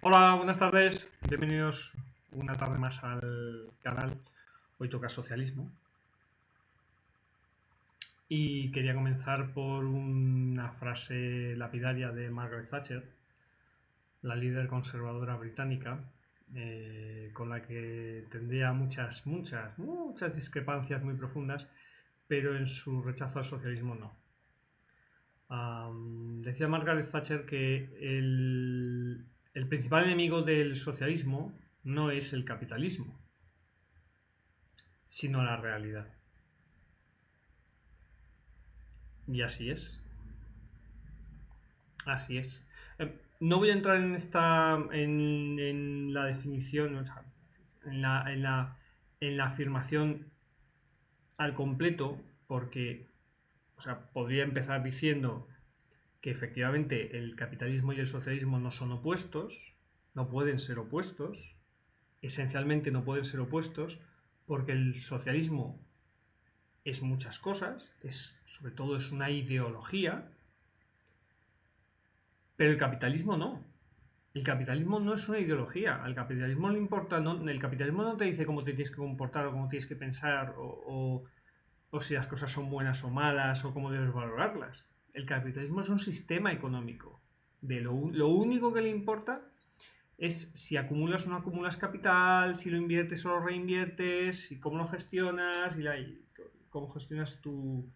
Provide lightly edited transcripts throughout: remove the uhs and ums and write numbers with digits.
Hola, buenas tardes. Bienvenidos una tarde más al canal. Hoy toca socialismo. Y quería comenzar por una frase lapidaria de Margaret Thatcher, la líder conservadora británica, con la que tendría muchas discrepancias muy profundas, pero en su rechazo al socialismo no. Decía Margaret Thatcher que el principal enemigo del socialismo no es el capitalismo, sino la realidad. Y así es. Así es. No voy a entrar en la definición, o sea, en la afirmación al completo, porque, o sea, podría empezar diciendo que efectivamente el capitalismo y el socialismo no son opuestos, no pueden ser opuestos, esencialmente no pueden ser opuestos, porque el socialismo es muchas cosas, sobre todo es una ideología, pero el capitalismo no. El capitalismo no es una ideología. Al capitalismo le importa, el capitalismo no te dice cómo te tienes que comportar o cómo tienes que pensar o si las cosas son buenas o malas o cómo debes valorarlas. El capitalismo es un sistema económico. Lo único que le importa es si acumulas o no acumulas capital, si lo inviertes o lo reinviertes, y cómo lo gestionas y cómo gestionas tu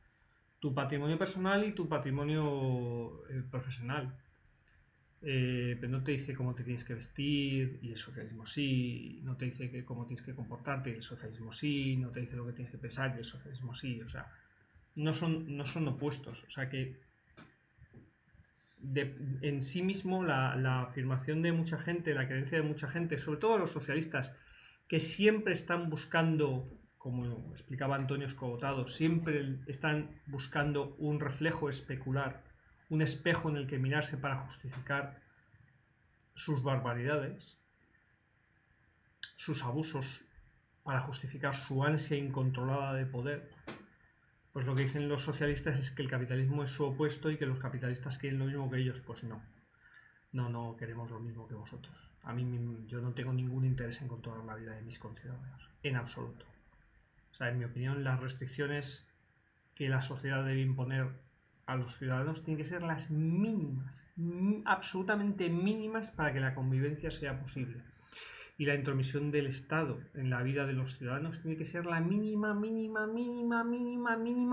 patrimonio personal y tu patrimonio profesional. Pero no te dice cómo te tienes que vestir y el socialismo sí, no te dice cómo tienes que comportarte y el socialismo sí, no te dice lo que tienes que pensar y el socialismo sí, o sea, no son opuestos, o sea que en sí mismo la afirmación de mucha gente, la creencia de mucha gente, sobre todo los socialistas, que siempre están buscando, como explicaba Antonio Escogotado, siempre están buscando un reflejo especular, un espejo en el que mirarse para justificar sus barbaridades, sus abusos, para justificar su ansia incontrolada de poder, pues lo que dicen los socialistas es que el capitalismo es su opuesto y que los capitalistas quieren lo mismo que ellos. Pues no. No queremos lo mismo que vosotros. Yo no tengo ningún interés en controlar la vida de mis conciudadanos, en absoluto. O sea, en mi opinión, las restricciones que la sociedad debe imponer a los ciudadanos tienen que ser las mínimas, absolutamente mínimas, para que la convivencia sea posible. Y la intromisión del Estado en la vida de los ciudadanos tiene que ser la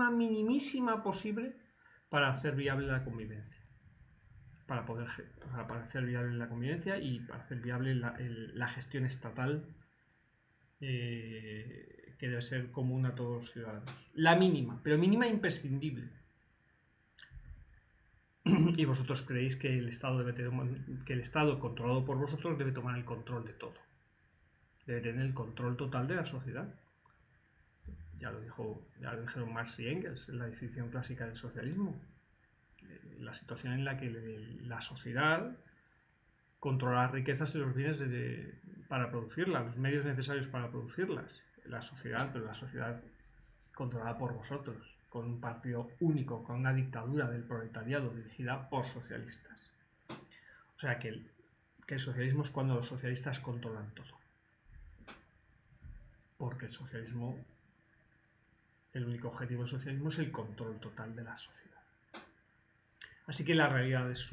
minimísima posible para hacer viable la convivencia. Para hacer viable la convivencia y para hacer viable la gestión estatal, que debe ser común a todos los ciudadanos. La mínima, pero mínima e imprescindible. Y vosotros creéis que el Estado controlado por vosotros debe tomar el control de todo. Debe tener el control total de la sociedad. Ya lo dijeron Marx y Engels en la definición clásica del socialismo. La situación en la que la sociedad controla las riquezas y los bienes para producirlas, los medios necesarios para producirlas. Pero la sociedad controlada por vosotros, con un partido único, con una dictadura del proletariado dirigida por socialistas. O sea que el socialismo es cuando los socialistas controlan todo. Porque el único objetivo del socialismo es el control total de la sociedad. Así que la realidad es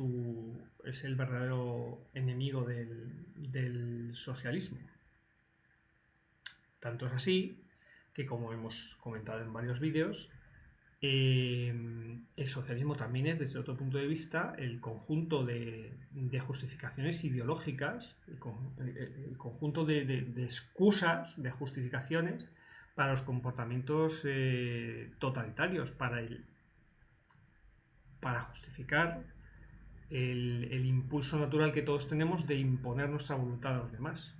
el verdadero enemigo del socialismo. Tanto es así que, como hemos comentado en varios vídeos, el socialismo también es, desde otro punto de vista, el conjunto de justificaciones ideológicas, el conjunto de excusas, de justificaciones para los comportamientos totalitarios, para justificar el impulso natural que todos tenemos de imponer nuestra voluntad a los demás.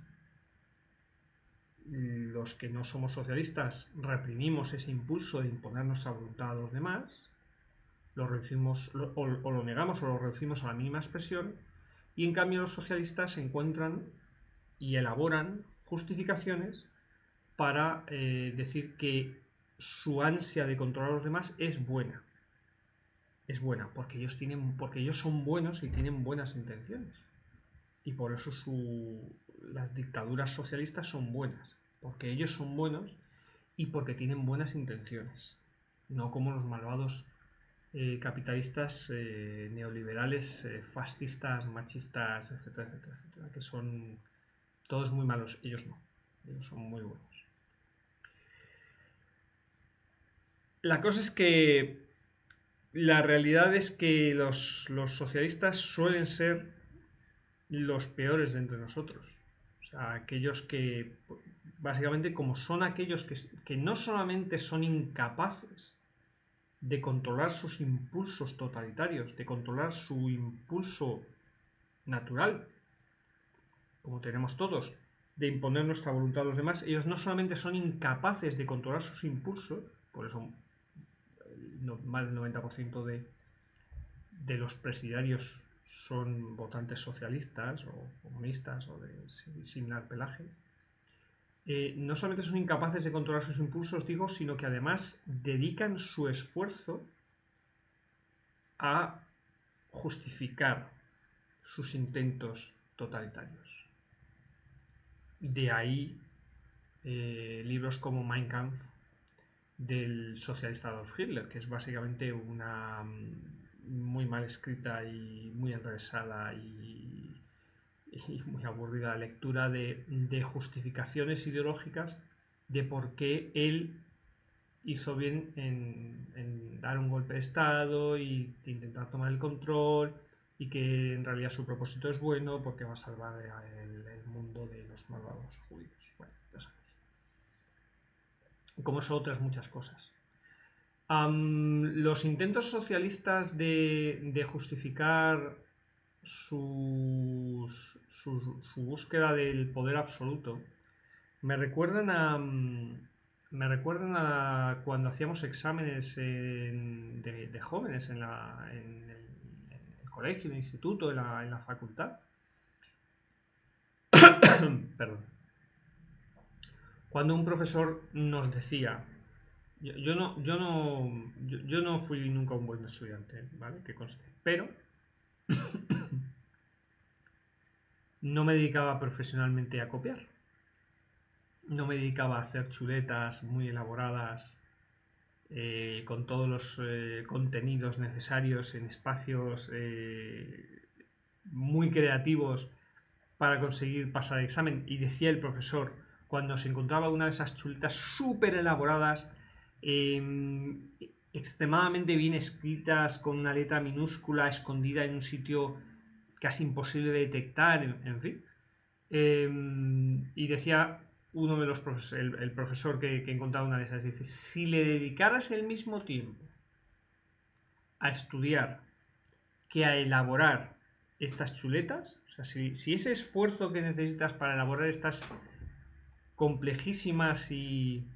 Los que no somos socialistas reprimimos ese impulso de imponer nuestra voluntad a los demás, lo reducimos o lo negamos o lo reducimos a la mínima expresión, y en cambio los socialistas se encuentran y elaboran justificaciones para decir que su ansia de controlar a los demás es buena. Es buena porque ellos son buenos y tienen buenas intenciones. Y por eso las dictaduras socialistas son buenas, porque ellos son buenos y porque tienen buenas intenciones, no como los malvados capitalistas neoliberales, fascistas, machistas, etcétera, etcétera, etcétera, que son todos muy malos. Ellos no, ellos son muy buenos. La cosa es que la realidad es que los socialistas suelen ser los peores de entre nosotros. O sea, aquellos que, básicamente, como son aquellos que no solamente son incapaces de controlar sus impulsos totalitarios, de controlar su impulso natural, como tenemos todos, de imponer nuestra voluntad a los demás, ellos no solamente son incapaces de controlar sus impulsos, por eso más del 90% de los presidiarios son votantes socialistas o comunistas o de similar pelaje. No solamente son incapaces de controlar sus impulsos, digo, sino que además dedican su esfuerzo a justificar sus intentos totalitarios. De ahí libros como Mein Kampf del socialista Adolf Hitler, que es básicamente una muy mal escrita y muy enrevesada y muy aburrida lectura de justificaciones ideológicas de por qué él hizo bien en dar un golpe de estado y de intentar tomar el control, y que en realidad su propósito es bueno porque va a salvar el mundo de los malvados judíos. Bueno, ya sabes. Como son otras muchas cosas. Los intentos socialistas de justificar su búsqueda del poder absoluto me recuerdan a cuando hacíamos exámenes de jóvenes en el colegio, en el instituto, en la facultad. Perdón. Cuando un profesor nos decía, yo no fui nunca un buen estudiante, ¿vale? Que conste, pero no me dedicaba profesionalmente a copiar. No me dedicaba a hacer chuletas muy elaboradas con todos los contenidos necesarios en espacios muy creativos para conseguir pasar el examen. Y decía el profesor, cuando se encontraba una de esas chuletas súper elaboradas, extremadamente bien escritas, con una letra minúscula escondida en un sitio casi imposible de detectar, en fin. Y decía uno de los profesores, el profesor que encontraba una de esas, dice, si le dedicaras el mismo tiempo a estudiar que a elaborar estas chuletas, o sea, si ese esfuerzo que necesitas para elaborar estas complejísimas y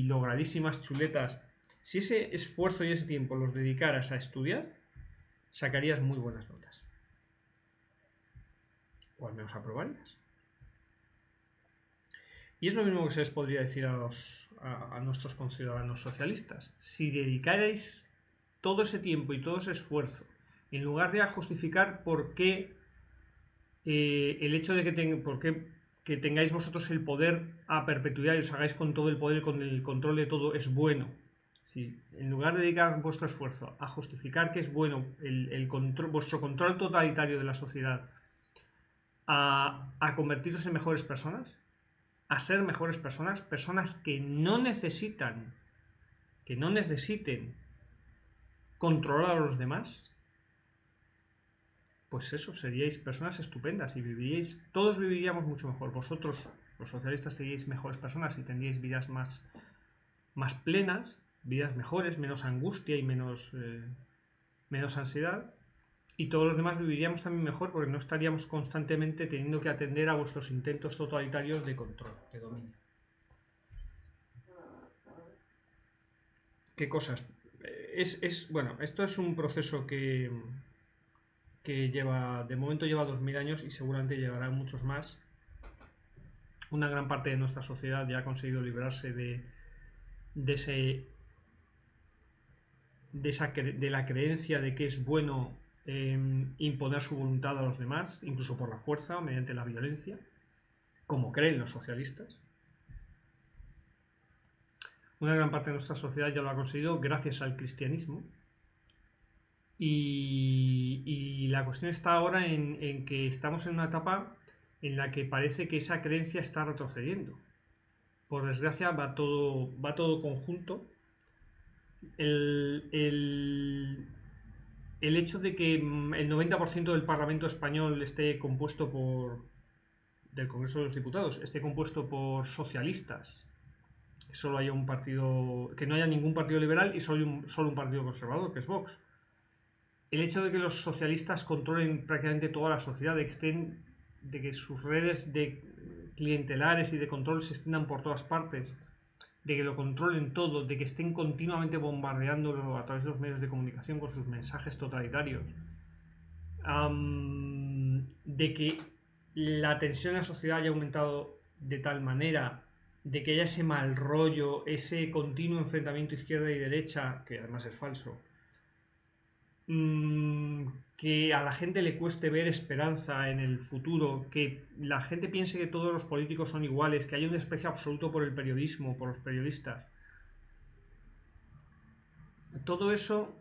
logradísimas chuletas, si ese esfuerzo y ese tiempo los dedicaras a estudiar, sacarías muy buenas notas. O al menos aprobarías. Y es lo mismo que se les podría decir a nuestros conciudadanos socialistas. Si dedicarais todo ese tiempo y todo ese esfuerzo, en lugar de a justificar por qué el hecho de que tengáis vosotros el poder a perpetuidad y os hagáis con todo el poder y con el control de todo es bueno, si en lugar de dedicar vuestro esfuerzo a justificar que es bueno vuestro control totalitario de la sociedad, a convertiros en mejores personas, a ser mejores personas, personas que no necesiten controlar a los demás, pues eso, seríais personas estupendas y todos viviríamos mucho mejor. Vosotros, los socialistas, seríais mejores personas y tendríais vidas más plenas, vidas mejores, menos angustia y menos ansiedad. Y todos los demás viviríamos también mejor porque no estaríamos constantemente teniendo que atender a vuestros intentos totalitarios de control, de dominio. ¿Qué cosas? Bueno, esto es un proceso que de momento lleva 2000 años y seguramente llevará muchos más. Una gran parte de nuestra sociedad ya ha conseguido librarse de la creencia de que es bueno imponer su voluntad a los demás, incluso por la fuerza o mediante la violencia, como creen los socialistas. Una gran parte de nuestra sociedad ya lo ha conseguido gracias al cristianismo. Y la cuestión está ahora en que estamos en una etapa en la que parece que esa creencia está retrocediendo. Por desgracia va todo conjunto. El hecho de que el 90% del Parlamento español esté compuesto del Congreso de los Diputados, esté compuesto por socialistas, solo haya un partido, que no haya ningún partido liberal y solo un partido conservador, que es Vox. El hecho de que los socialistas controlen prácticamente toda la sociedad, de que sus redes de clientelares y de control se extiendan por todas partes, de que lo controlen todo, de que estén continuamente bombardeándolo a través de los medios de comunicación con sus mensajes totalitarios, de que la tensión en la sociedad haya aumentado de tal manera, de que haya ese mal rollo, ese continuo enfrentamiento izquierda y derecha, que además es falso, que a la gente le cueste ver esperanza en el futuro, que la gente piense que todos los políticos son iguales, que hay un desprecio absoluto por el periodismo, por los periodistas. Todo eso,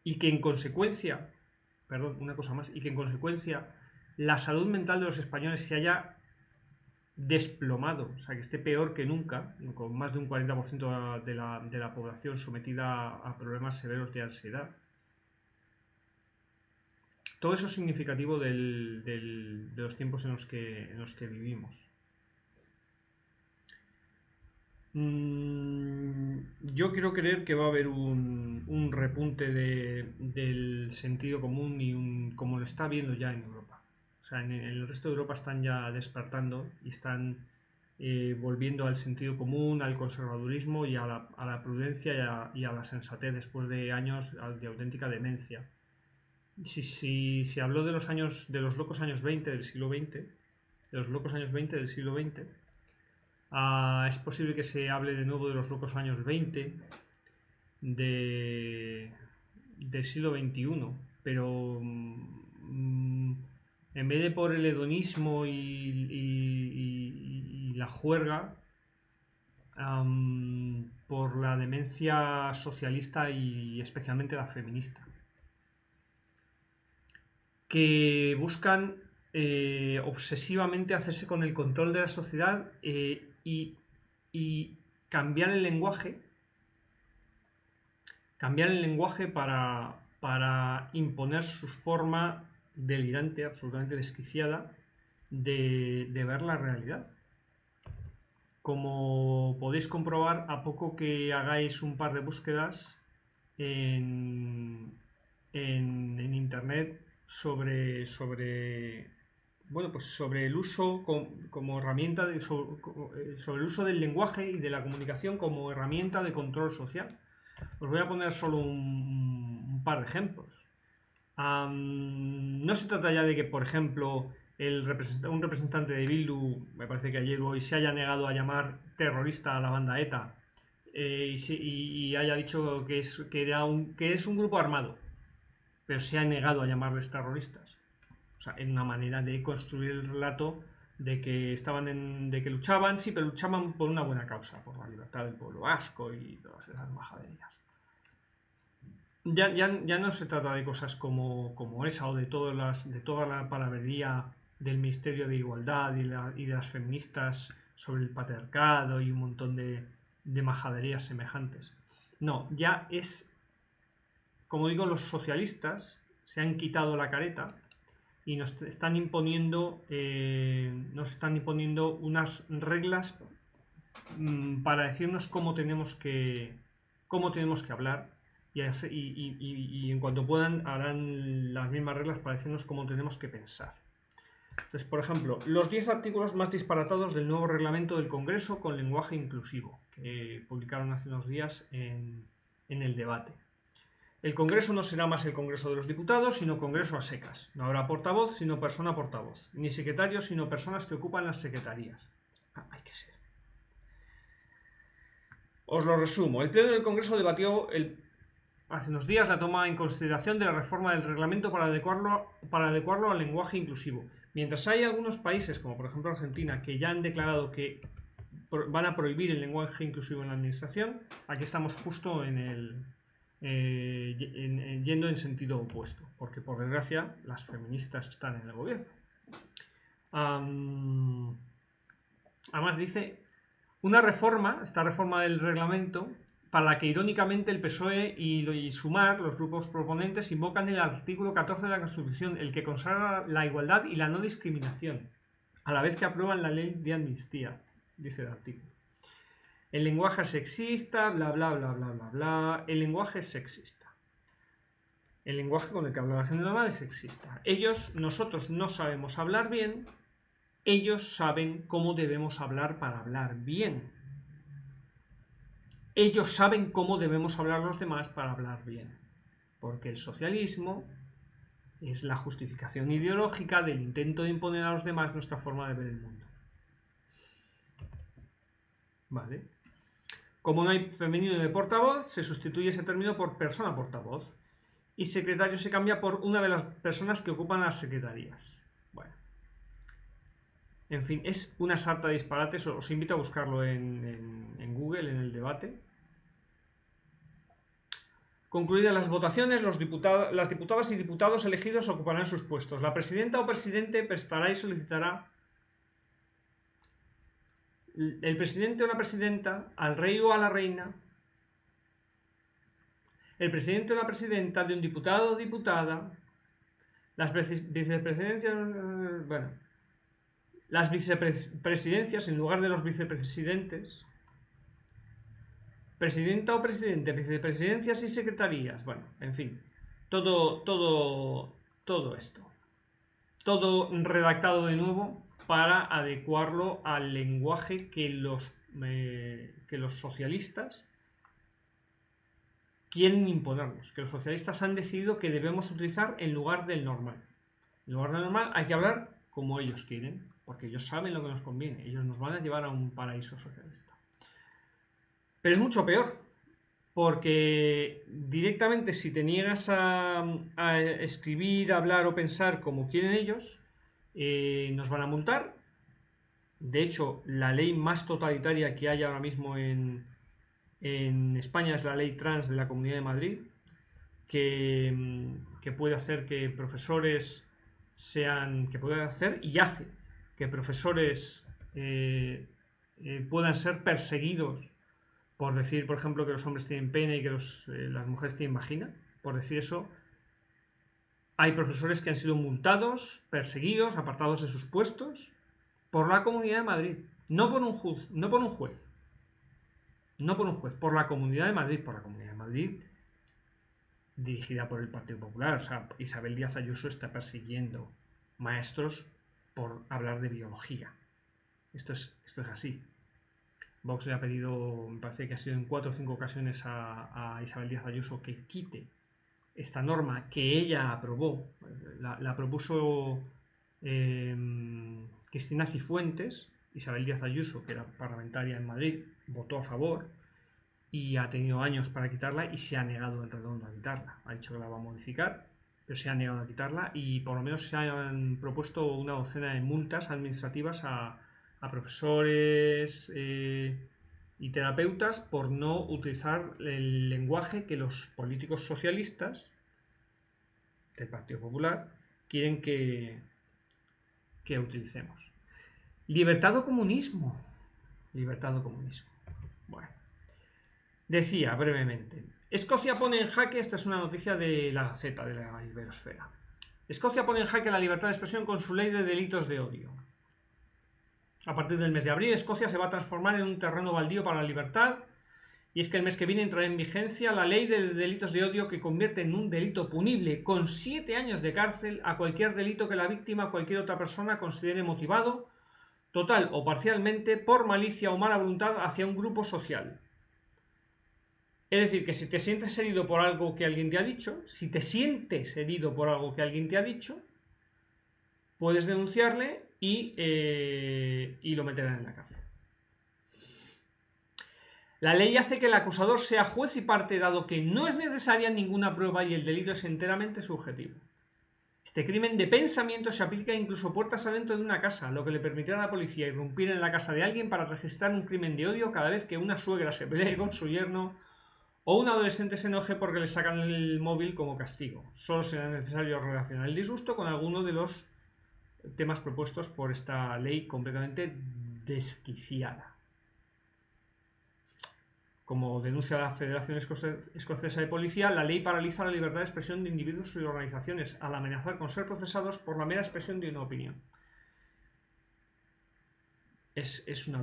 y que en consecuencia, perdón, una cosa más, y que en consecuencia la salud mental de los españoles se haya desplomado, o sea, que esté peor que nunca, con más de un 40% de la población sometida a problemas severos de ansiedad. Todo eso es significativo de los tiempos en los que vivimos. Yo quiero creer que va a haber un repunte del sentido común como lo está viendo ya en Europa. O sea, en el resto de Europa están ya despertando y están volviendo al sentido común, al conservadurismo y a la prudencia y a la sensatez después de años de auténtica demencia. Si habló de los locos años 20 del siglo XX, de los locos años 20 del siglo XX, es posible que se hable de nuevo de los locos años 20 del siglo XXI, pero en vez de por el hedonismo y la juerga, por la demencia socialista y especialmente la feminista, que buscan obsesivamente hacerse con el control de la sociedad y cambiar el lenguaje para imponer su forma delirante, absolutamente desquiciada de ver la realidad. Como podéis comprobar, a poco que hagáis un par de búsquedas en internet sobre el uso como herramienta sobre el uso del lenguaje y de la comunicación como herramienta de control social. Os voy a poner solo un par de ejemplos. No se trata ya de que, por ejemplo, un representante de Bildu, me parece que ayer o hoy, se haya negado a llamar terrorista a la banda ETA y haya dicho que es un grupo armado, pero se ha negado a llamarles terroristas. O sea, en una manera de construir el relato de que de que luchaban, sí, pero luchaban por una buena causa, por la libertad del pueblo vasco y todas esas majaderías. Ya no se trata de cosas como esa o de toda la palabrería del Ministerio de Igualdad y de las feministas sobre el patriarcado y un montón de majaderías semejantes. No, ya es, como digo, los socialistas se han quitado la careta y nos están imponiendo unas reglas para decirnos cómo tenemos que hablar y en cuanto puedan harán las mismas reglas para decirnos cómo tenemos que pensar. Entonces, por ejemplo, los 10 artículos más disparatados del nuevo reglamento del Congreso con lenguaje inclusivo, que publicaron hace unos días en el debate. El Congreso no será más el Congreso de los Diputados, sino Congreso a secas. No habrá portavoz, sino persona portavoz. Ni secretarios, sino personas que ocupan las secretarías. Hay que ser. Os lo resumo. El Pleno del Congreso debatió hace unos días la toma en consideración de la reforma del reglamento para adecuarlo al lenguaje inclusivo. Mientras hay algunos países, como por ejemplo Argentina, que ya han declarado que van a prohibir el lenguaje inclusivo en la administración, aquí estamos justo yendo en sentido opuesto, porque por desgracia las feministas están en el gobierno. Además dice, esta reforma del reglamento, para la que irónicamente el PSOE y Sumar, los grupos proponentes, invocan el artículo 14 de la Constitución, el que consagra la igualdad y la no discriminación, a la vez que aprueban la ley de amnistía, dice el artículo. El lenguaje es sexista, bla bla bla bla bla bla. El lenguaje es sexista. El lenguaje con el que habla la gente normal es sexista. Nosotros no sabemos hablar bien, ellos saben cómo debemos hablar para hablar bien. Ellos saben cómo debemos hablar los demás para hablar bien. Porque el socialismo es la justificación ideológica del intento de imponer a los demás nuestra forma de ver el mundo. ¿Vale? Como no hay femenino de portavoz, se sustituye ese término por persona portavoz. Y secretario se cambia por una de las personas que ocupan las secretarías. Bueno. En fin, es una sarta de disparates. Os invito a buscarlo en Google, en el debate. Concluidas las votaciones, las diputadas y diputados elegidos ocuparán sus puestos. La presidenta o presidente prestará y solicitará el presidente o la presidenta al rey o a la reina, el presidente o la presidenta de un diputado o diputada, las vicepresidencias, bueno, las vicepresidencias en lugar de los vicepresidentes, presidenta o presidente, vicepresidencias y secretarías, bueno, en fin, todo esto, todo redactado de nuevo para adecuarlo al lenguaje que los socialistas quieren imponernos, que los socialistas han decidido que debemos utilizar en lugar del normal. En lugar del normal hay que hablar como ellos quieren, porque ellos saben lo que nos conviene, ellos nos van a llevar a un paraíso socialista. Pero es mucho peor, porque directamente si te niegas a escribir, hablar o pensar como quieren ellos, nos van a multar. De hecho, la ley más totalitaria que hay ahora mismo en España es la ley trans de la Comunidad de Madrid, que puede hacer que profesores que puede hacer y hace que profesores puedan ser perseguidos por decir, por ejemplo, que los hombres tienen pene y que las mujeres tienen vagina. Por decir eso, hay profesores que han sido multados, perseguidos, apartados de sus puestos por la Comunidad de Madrid, no por un juez, por la Comunidad de Madrid, dirigida por el Partido Popular. O sea, Isabel Díaz Ayuso está persiguiendo maestros por hablar de biología. Esto es así. Vox le ha pedido, me parece que ha sido en 4 o 5 ocasiones a Isabel Díaz Ayuso que quite esta norma que ella aprobó. La propuso Cristina Cifuentes. Isabel Díaz Ayuso, que era parlamentaria en Madrid, votó a favor y ha tenido años para quitarla y se ha negado en redondo a quitarla. Ha dicho que la va a modificar, pero se ha negado a quitarla y por lo menos se han propuesto una docena de multas administrativas a profesores y terapeutas por no utilizar el lenguaje que los políticos socialistas del Partido Popular quieren que utilicemos. Libertad o comunismo. Bueno, decía brevemente, Escocia pone en jaque, esta es una noticia de la Gaceta de la Iberosfera, Escocia pone en jaque la libertad de expresión con su ley de delitos de odio. A partir del mes de abril, Escocia se va a transformar en un terreno baldío para la libertad, y es que el mes que viene entrará en vigencia la ley de delitos de odio que convierte en un delito punible con 7 años de cárcel a cualquier delito que la víctima o cualquier otra persona considere motivado, total o parcialmente, por malicia o mala voluntad hacia un grupo social. Es decir, que si te sientes herido por algo que alguien te ha dicho, puedes denunciarle y lo meterán en la cárcel. La ley hace que el acusador sea juez y parte, dado que no es necesaria ninguna prueba y el delito es enteramente subjetivo. Este crimen de pensamiento se aplica incluso puertas adentro de una casa, lo que le permitirá a la policía irrumpir en la casa de alguien para registrar un crimen de odio cada vez que una suegra se pelee con su yerno o un adolescente se enoje porque le sacan el móvil como castigo. Solo será necesario relacionar el disgusto con alguno de los temas propuestos por esta ley completamente desquiciada. Como denuncia la Federación Escocesa de Policía, la ley paraliza la libertad de expresión de individuos y organizaciones al amenazar con ser procesados por la mera expresión de una opinión. Es una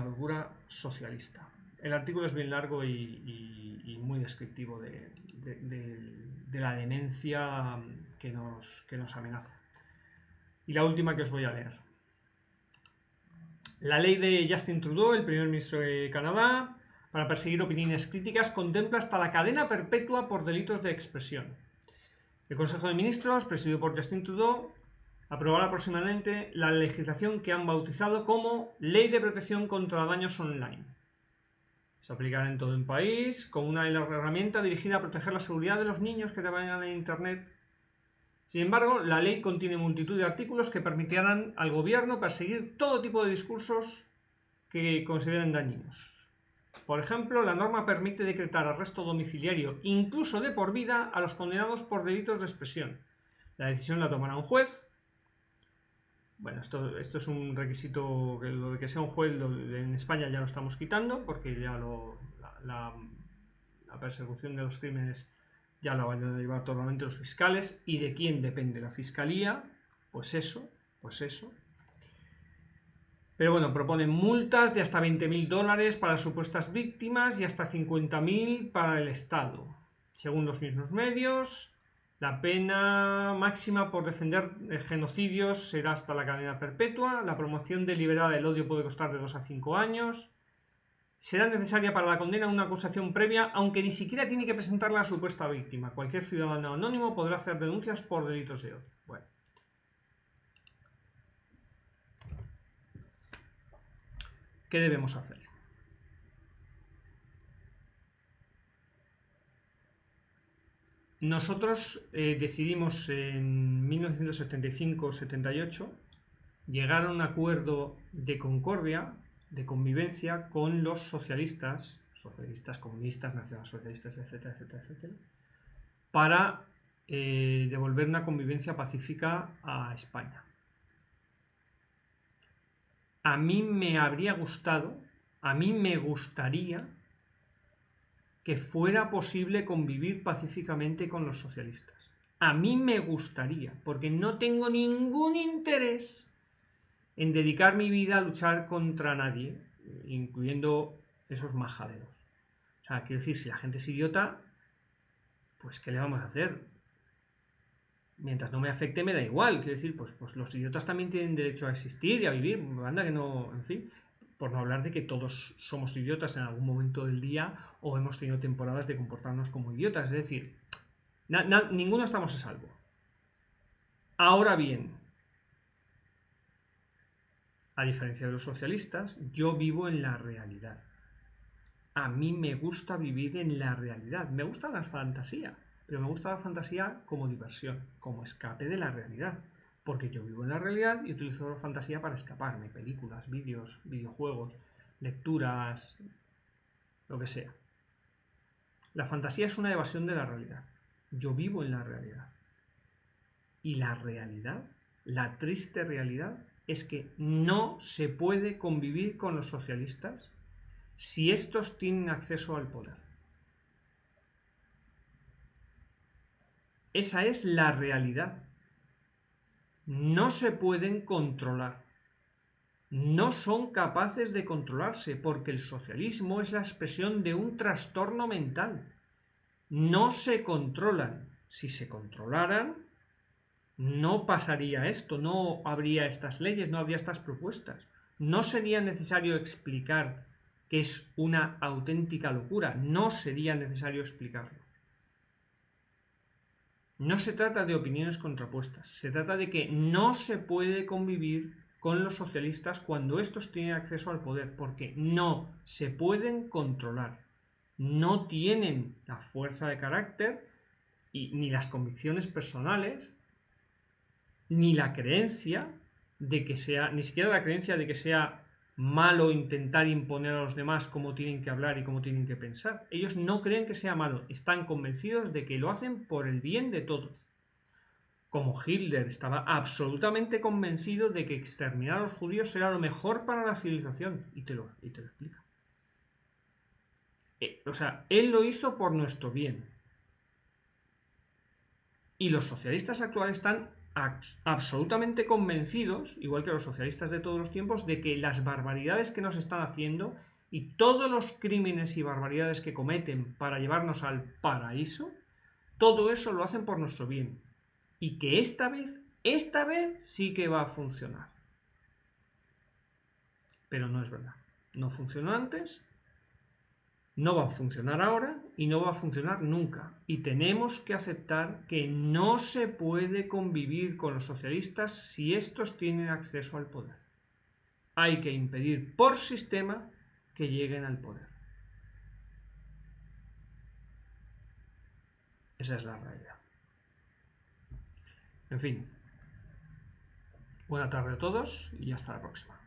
locura socialista. El artículo es bien largo y muy descriptivo de la demencia que nos amenaza. Y la última que os voy a leer. La ley de Justin Trudeau, el primer ministro de Canadá, para perseguir opiniones críticas, contempla hasta la cadena perpetua por delitos de expresión. El Consejo de Ministros, presidido por Justin Trudeau, aprobará próximamente la legislación que han bautizado como Ley de Protección contra Daños Online. Se aplicará en todo el país como una herramienta dirigida a proteger la seguridad de los niños que navegan en Internet. Sin embargo, la ley contiene multitud de artículos que permitirán al gobierno perseguir todo tipo de discursos que consideren dañinos. Por ejemplo, la norma permite decretar arresto domiciliario, incluso de por vida, a los condenados por delitos de expresión. La decisión la tomará un juez. Bueno, esto es un requisito, lo de que sea un juez en España ya lo estamos quitando, porque ya la persecución de los crímenes ya la van a llevar totalmente los fiscales. ¿Y de quién depende la fiscalía? Pues eso. Pero bueno, proponen multas de hasta $20.000 para supuestas víctimas y hasta $50.000 para el Estado. Según los mismos medios, la pena máxima por defender genocidios será hasta la cadena perpetua. La promoción deliberada del odio puede costar de 2 a 5 años. Será necesaria para la condena una acusación previa, aunque ni siquiera tiene que presentar la supuesta víctima. Cualquier ciudadano anónimo podrá hacer denuncias por delitos de odio. Bueno. ¿Qué debemos hacer? Nosotros decidimos en 1975-78 llegar a un acuerdo de concordia, de convivencia con los socialistas, comunistas, nacionalsocialistas, etcétera, para devolver una convivencia pacífica a España. A mí me gustaría que fuera posible convivir pacíficamente con los socialistas. A mí me gustaría, porque no tengo ningún interés en dedicar mi vida a luchar contra nadie, incluyendo esos majaderos. O sea, quiero decir, si la gente es idiota, pues ¿qué le vamos a hacer? Mientras no me afecte me da igual. Quiero decir, pues los idiotas también tienen derecho a existir y a vivir. Anda que no, en fin. Por no hablar de que todos somos idiotas en algún momento del día o hemos tenido temporadas de comportarnos como idiotas. Es decir, ninguno estamos a salvo. Ahora bien, a diferencia de los socialistas, yo vivo en la realidad. A mí me gusta vivir en la realidad. Me gusta la fantasía, pero me gusta la fantasía como diversión, como escape de la realidad. Porque yo vivo en la realidad y utilizo la fantasía para escaparme. Películas, vídeos, videojuegos, lecturas, lo que sea. La fantasía es una evasión de la realidad. Yo vivo en la realidad. Y la realidad, la triste realidad, es que no se puede convivir con los socialistas si estos tienen acceso al poder. Esa es la realidad. No se pueden controlar. No son capaces de controlarse porque el socialismo es la expresión de un trastorno mental. No se controlan. Si se controlaran, no pasaría esto, no habría estas leyes, no habría estas propuestas. No sería necesario explicar que es una auténtica locura. No sería necesario explicarlo. No se trata de opiniones contrapuestas. Se trata de que no se puede convivir con los socialistas cuando estos tienen acceso al poder, porque no se pueden controlar, no tienen la fuerza de carácter ni las convicciones personales, ni la creencia de que sea, ni siquiera la creencia de que sea malo intentar imponer a los demás cómo tienen que hablar y cómo tienen que pensar. Ellos no creen que sea malo, están convencidos de que lo hacen por el bien de todos. Como Hitler estaba absolutamente convencido de que exterminar a los judíos era lo mejor para la civilización, y te lo explica. O sea, él lo hizo por nuestro bien. Y los socialistas actuales están absolutamente convencidos, igual que los socialistas de todos los tiempos, de que las barbaridades que nos están haciendo y todos los crímenes y barbaridades que cometen para llevarnos al paraíso, todo eso lo hacen por nuestro bien. Y que esta vez sí que va a funcionar. Pero no es verdad. No funcionó antes, no va a funcionar ahora y no va a funcionar nunca. Y tenemos que aceptar que no se puede convivir con los socialistas si estos tienen acceso al poder. Hay que impedir por sistema que lleguen al poder. Esa es la realidad. En fin. Buena tarde a todos y hasta la próxima.